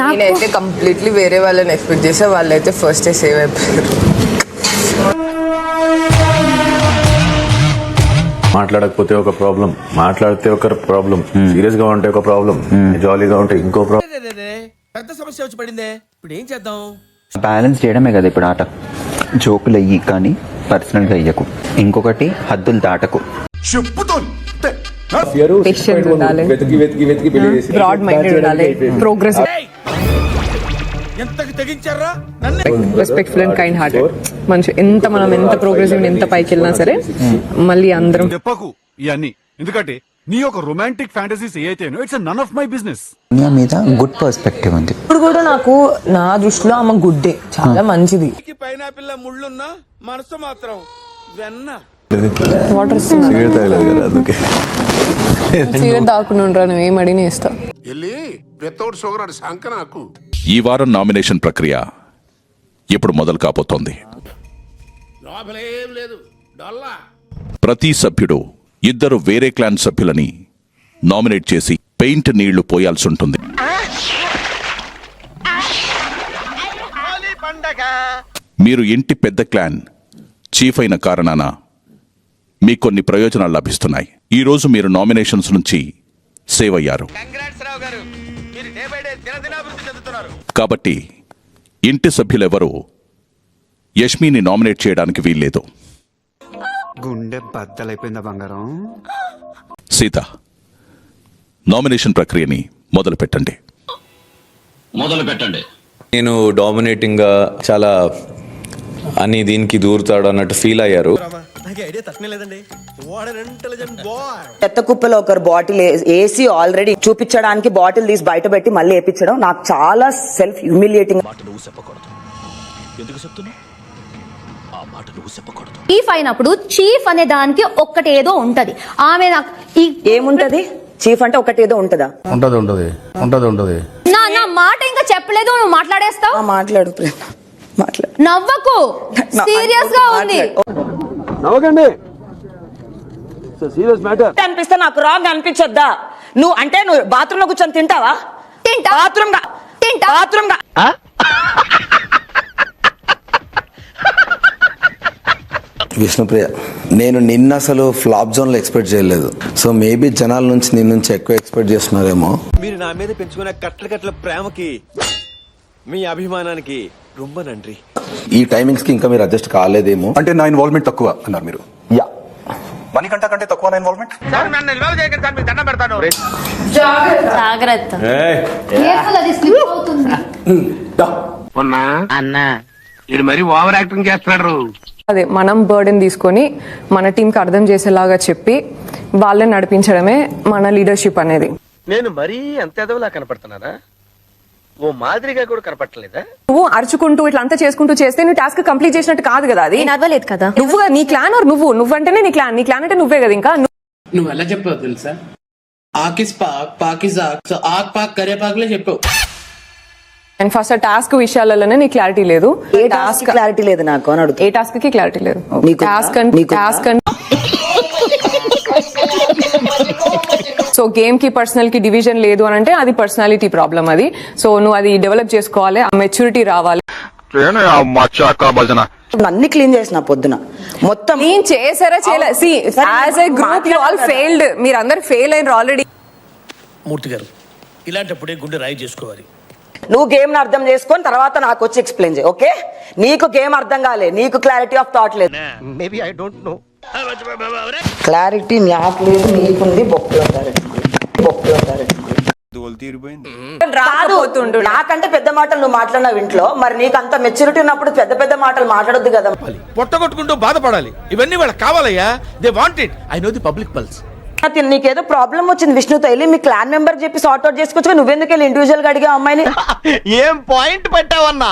నేనైతే కంప్లీట్లీ వేరే వాళ్ళని ఎక్స్పెక్ట్ చేసా, వాళ్ళైతే ఫస్ట్ సేవ్ అయిపోయారు. మాట్లాడకపోతే ఒక ప్రాబ్లం, మాట్లాడితే ఒక ప్రాబ్లం, సీరియస్ గా ఉంటే ఒక ప్రాబ్లం, జాలీగా ఉంటే ఇంకో ప్రాబ్లం. పెద్ద సమస్య వచ్చి పడిందే, ఇప్పుడు ఏం చేద్దాం? బ్యాలెన్స్ చేయడమే కదా ఇప్పుడు ఆట. జోకులు అయ్యి కానీ పర్సనల్ గా అయ్యకు. ఇంకొకటి హద్దులు దాటకు. పేషెంట్ ఉండాలి, బ్రాడ్ మైండెడ్ ఉండాలి, progressive, respectful and kind hearted. మంచి మనం ఎంత ప్రోగ్రెసివ్ ఎంత పైకి వెళ్ళినా సరే మళ్ళీ అందరం చెప్పకు ఇవన్నీ, ఎందుకంటే నీ ఒక రొమాంటిక్ ఫ్యాంటసీస్ ఏదైతేనో it's none of my business. దునియా మీద గుడ్ పర్స్పెక్టివ్ ఉంది. ఇప్పుడు కూడా నాకు నా దృష్టిలో ఆమె గుడ్డే, చాలా మంచిది. పైనాపిల్ల ముళ్ళున్నా మనసు మాత్రం వెన్న. వాటర్ సిగరెట్ దాకుండా ఉండరా, నువ్వు ఏం అడిగినా ఇస్తా. ఈ వారం నామినేషన్ ప్రక్రియ ఇప్పుడు మొదలు కాబోతోంది. ప్రతి సభ్యుడు ఇద్దరు వేరే క్లాన్ సభ్యులని నామినేట్ చేసి పెయింట్ నీళ్లు పోయాల్సి ఉంటుంది. మీరు ఇంటి పెద్ద క్లాన్ చీఫ్ అయిన కారణాన మీకు కొన్ని ప్రయోజనాలు లభిస్తున్నాయి. ఈ రోజు మీరు నామినేషన్స్ నుంచి సేవ్ అయ్యారు కాబట్టి ఇంటి సభ్యులెవరూ యష్మిని నామినేట్ చేయడానికి వీల్లేదు. గుండె బద్దలైపోయిందా బంగారం? సీత, నామినేషన్ ప్రక్రియని మొదలు పెట్టండి. నేను డామినేటింగ్ గా చాలా అని దీనికి దూరుతాడు అన్నట్టు ఫీల్ అయ్యారు. చెత్త కుప్పలో ఒకరు బాటిల్ వేసి ఆల్రెడీ చూపించడానికి బాటిల్ తీసి బయట పెట్టి మళ్ళీ వేపించడం నాకు చాలా సెల్ఫ్ హ్యూమిలియేటింగ్. చీఫ్ అయినప్పుడు చీఫ్ అనే దానికి ఒక్కటి ఏదో ఉంటది. ఆమె ఏముంటది? చీఫ్ అంటే ఒకటి ఏదో ఉంటదా? ఉంటది. నా మాట ఇంకా చెప్పలేదు, నువ్వు మాట్లాడేస్తావు. మాట్లాడు, నవ్వకు, సీరియస్ గా ఉంది. అనిపిస్తే నాకు రాంగ్ అనిపించొద్దా? నువ్వు బాత్రూమ్ లో కూర్చొని తింటావా? బాత్రూమ్ విష్ణుప్రియ, నేను నిన్న అసలు ఫ్లాప్ జోన్ లో ఎక్స్పెక్ట్ చేయలేదు. సో మేబీ జనాల నుంచి నీ నుంచి ఎక్కువ ఎక్స్పెక్ట్ చేస్తున్నారేమో. మీరు నా మీద పెంచుకున్న కట్ల ప్రేమకి, మీ అభిమానానికి రొంబ నండ్రి. ఈ టైమింగ్స్ కి ఇంకా మీరు అడ్జస్ట్ కాలేదేమో. అంటే నా ఇన్వాల్వ్మెంట్ తక్కువ అన్నారు మీరు. యా, మనకంట కంటే తక్కువ నా ఇన్వాల్వ్మెంట్. జాగ్రత్త, అది స్లిప్ అవుతుంది. అదే మనం బర్డెన్ తీసుకొని మన టీంకి అర్థం చేసేలాగా చెప్పి వాళ్ళని నడిపించడమే మన లీడర్షిప్ అనేది. నేను మరీ అంత ఎదవలా కనపడుతున్నారా? ఓ మాదిరిగా కూడా కనపడలేదా? నువ్వు అరుచుకుంటూ ఇట్లా అంతా చేసుకుంటూ చేస్తే నువ్వు టాస్క్ కంప్లీట్ చేసినట్టు కాదు కదా. అది నడవలేదు కదా. నువ్వు నీ క్లాన్ నువ్వంటేనే నీ క్లాన్ అంటే నువ్వే కదా. ఇంకా నువ్వు ఎలా చెప్పావు తెలుసా? ఆకిస్ పాక్ ఇస్ ఆక్, సో ఆక్ పాక్ కరే పాక్లే చెప్పావు. అండ్ ఫస్ట్ ఆ టాస్క్ విషయాలలోనే నీ క్లారిటీ లేదు. ఏ టాస్క్ క్లారిటీ లేదు నాకు అని అడుగు. ఏ టాస్క్ కి క్లారిటీ లేదు. సో గేమ్ కి పర్సనల్ కి డివిజన్ లేదు అని అంటే అది పర్సనాలిటీ ప్రాబ్లం. అది సో నువ్వు అది డెవలప్ చేసుకోవాలి, ఆ మెచ్యూరిటీ రావాలి. అన్ని క్లీన్ చేసిన పొద్దున మొత్తం క్లీన్ చేసారా చేయలేదు. As a group you all failed. మీరు అందరు ఫెయిల్ అయినారు ఆల్రెడీ. మూర్తి గారు, ఇలాంటప్పుడే గుండె రాయి చేసుకోవాలి. నువ్వు గేమ్ ని అర్థం చేసుకొని తర్వాత నాకు వచ్చి ఎక్స్ప్లెయిన్ చేయి. ఓకే, నీకు గేమ్ అర్థం కాలే, నీకు క్లారిటీ ఆఫ్ థాట్ లేదు. Maybe I don't know. Clarity నాకు లేదు, నీకుంది. నాకంటే పెద్ద మాటలు నువ్వు మాట్లాడినావు ఇంట్లో, మరి నీకు అంత మెచ్యూరిటీ ఉన్నప్పుడు పెద్ద మాటలు మాట్లాడొద్దు కదా. పొట్టగొట్టుకుంటూ బాధపడాలి, ఇవన్నీ వాళ్ళకి కావాలయ్యా. They want it. I know the public pulse. నీకేదో ప్రాబ్లం వచ్చింది విష్ణుతో, వెళ్ళి మీ క్లాన్ మెంబర్ చెప్పి సార్ట్ అవుట్ చేసుకోవచ్చు. నువ్వెందుకు వెళ్ళి ఇండివిజువల్ గా అడిగా అమ్మాయిని? ఏం పాయింట్ పెట్టావన్నా,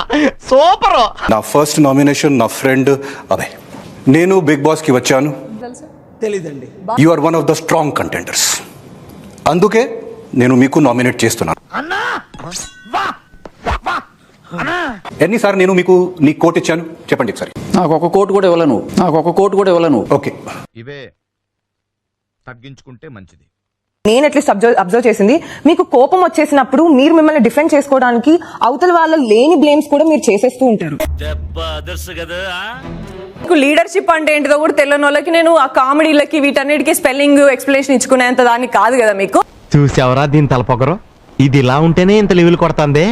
సూపర్. నా ఫస్ట్ నామినేషన్ నా ఫ్రెండ్ అదే. నేను బిగ్ బాస్ కి వచ్చాను. తెలీదండి. You are one of the strong contenders, అందుకే నేను మీకు నామినేట్ చేస్తున్నాను. ఎన్నిసార్లు నేను మీకు నీ కోట్ ఇచ్చాను చెప్పండి ఒకసారి. నాకు ఒక కోట్ కూడా ఇవ్వలను. ఓకే, ఇవే తగ్గించుకుంటే మంచిది. నేను అట్లీస్ట్ అబ్జర్వ్ చేసింది, మీకు కోపం వచ్చేసినప్పుడు మీరు మిమ్మల్ని డిఫెండ్ చేసుకోవడానికి అవతల వాళ్ళ లేని బ్లేమ్స్ కూడా మీరు చేసేస్తూ ఉంటారు. మీకు లీడర్షిప్ అంటే ఏంటిదో కూడా తెలియని వాళ్ళకి నేను ఆ కామెడీలకి వీటన్నిటికీ స్పెల్లింగ్ ఎక్స్ప్లెనేషన్ ఇచ్చుకునేంత దానికి కాదు కదా మీకు. చూసావరా దీని తలపొగరు, ఇది ఇలా ఉంటేనే ఇంత లెవెల్ కొడుతుంది.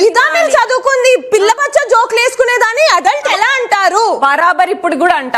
ఇదా మేము చదువుకుంది, పిల్ల బచ్చ జోక్లు వేసుకునేదాన్ని అడల్ట్ ఎలా అంటారు? బరాబర్ ఇప్పుడు కూడా అంట.